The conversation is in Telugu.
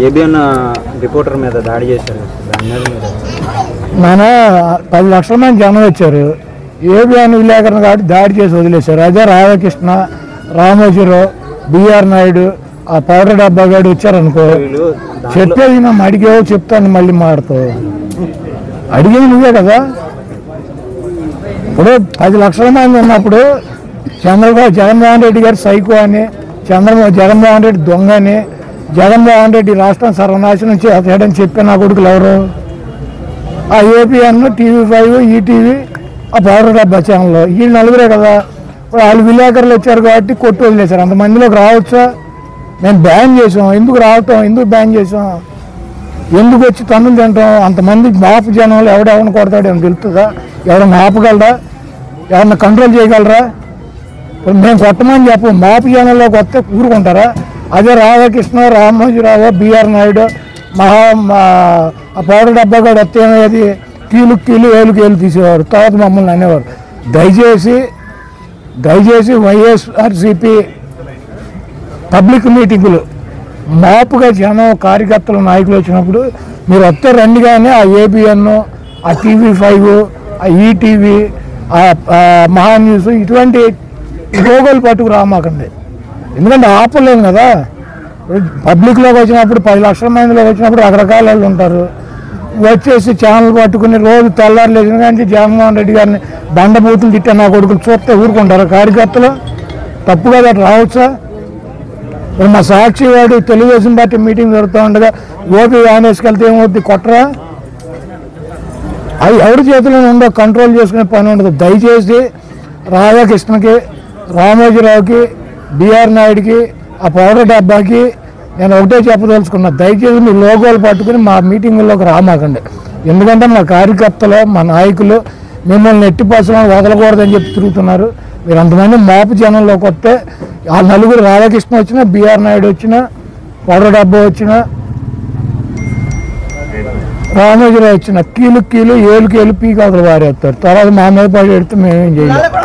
ఏబిఎన్ రిపోర్టర్ మీద దాడి చేశారు. మన 10 లక్షల మంది జనం వచ్చారు. ఏబిఎన్ విలేకరుని కాబట్టి దాడి చేసి వదిలేశారు. అదే రాధాకృష్ణ, రామోజీరావు, బిఆర్ నాయుడు, ఆ పౌడర్ డబ్బా గారు వచ్చారనుకో, చెప్పేది మేము అడిగేవో చెప్తాను, మళ్ళీ మాడుతావు. అడిగేది నువ్వే కదా. ఇప్పుడు 10 లక్షల మంది ఉన్నప్పుడు జగన్మోహన్ రెడ్డి గారు సైకో అని, జగన్మోహన్ రెడ్డి దొంగ అని, జగన్మోహన్ రెడ్డి రాష్ట్రం సర్వనాశనం చేయడని చెప్పి నా కొడుకులు ఎవరు? ఆ ఏపీఎన్, TV5, ఈటీవీ, ఆ పౌడర్ డబ్బా ఛానల్లో ఈ నలుగురే కదా. ఇప్పుడు వాళ్ళు విలేకరులు వచ్చారు కాబట్టి కొట్టు వదిలేశారు. అంతమందిలోకి రావచ్చా? మేము బ్యాన్ చేసాం. ఎందుకు రావటం, ఎందుకు బ్యాన్ చేసాం, ఎందుకు వచ్చి తన్నులు తింటాం? అంతమంది మాపు జనంలో ఎవడెవరిని కొడతాడు అని తెలుస్తుందా? ఎవరన్నా ఆపగలరా? ఎవరన్నా కంట్రోల్ చేయగలరా? ఇప్పుడు మేము కొట్టమని చెప్పు, మాపు జనంలోకి వస్తే ఊరుకుంటారా? అదే రాధాకృష్ణ, రామోజీరావు, బిఆర్ నాయుడు, ఆ పౌడర్ డబ్బా కూడా వస్తే ఏమయ్యేది? కీలు ఏలుకి తీసేవారు. తర్వాత మమ్మల్ని అనేవారు. దయచేసి వైఎస్ఆర్సీపీ పబ్లిక్ మీటింగులు మాపుగా జనం, కార్యకర్తలు, నాయకులు వచ్చినప్పుడు మీరు వస్తే రండి. కానీ ఆ ఏబిఎన్, ఆ TV5, ఆ ఈటీవీ, ఆ మహా న్యూస్ ఇటువంటి లోగోలు పట్టుకు రామాకండి. ఎందుకంటే ఆపలేము కదా. పబ్లిక్లోకి వచ్చినప్పుడు 10 లక్షల మందిలోకి వచ్చినప్పుడు రకరకాల వాళ్ళు ఉంటారు. వచ్చేసి ఛానల్ పట్టుకుని రోజు తెల్లారు లేచిన కానీ జగన్మోహన్ రెడ్డి గారిని బండబూతులు తిట్టే నా కొడుకులు చూస్తే ఊరుకుంటారు కార్యకర్తలు? తప్పు కదా, రావచ్చా? మా సాక్షి వాడు తెలుగుదేశం పార్టీ మీటింగ్ జరుగుతూ ఉండగా ఓపీ ఆనేసుకెళ్తే ఏమవుద్ది? కొట్టరా? అవి ఎవరి చేతిలో ఉండో కంట్రోల్ చేసుకునే పని ఉండదు. దయచేసి రాధాకృష్ణకి, రామోజీరావుకి, బిఆర్ నాయుడికి, ఆ పౌడర్ డబ్బాకి నేను ఒకటే చెప్పదలుచుకున్నా, దయచేసి మీ లోగోలు పట్టుకుని మా మీటింగుల్లోకి రామాకండి. ఎందుకంటే మా కార్యకర్తలు, మా నాయకులు మిమ్మల్ని ఎట్టి పసలను వదలకూడదని చెప్పి తిరుగుతున్నారు. మీరు అంతమంది మాపు జనంలోకి వస్తే ఆ నలుగురు, రాధాకృష్ణ వచ్చినా, బిఆర్ నాయుడు వచ్చినా, పౌడర్ డబ్బా వచ్చినా, రామోజీరావు వచ్చిన కీలు ఏలుకి పీకాకులు వారేస్తారు. తర్వాత మా మీద పడి పెడితే మేమేం చేయాలి?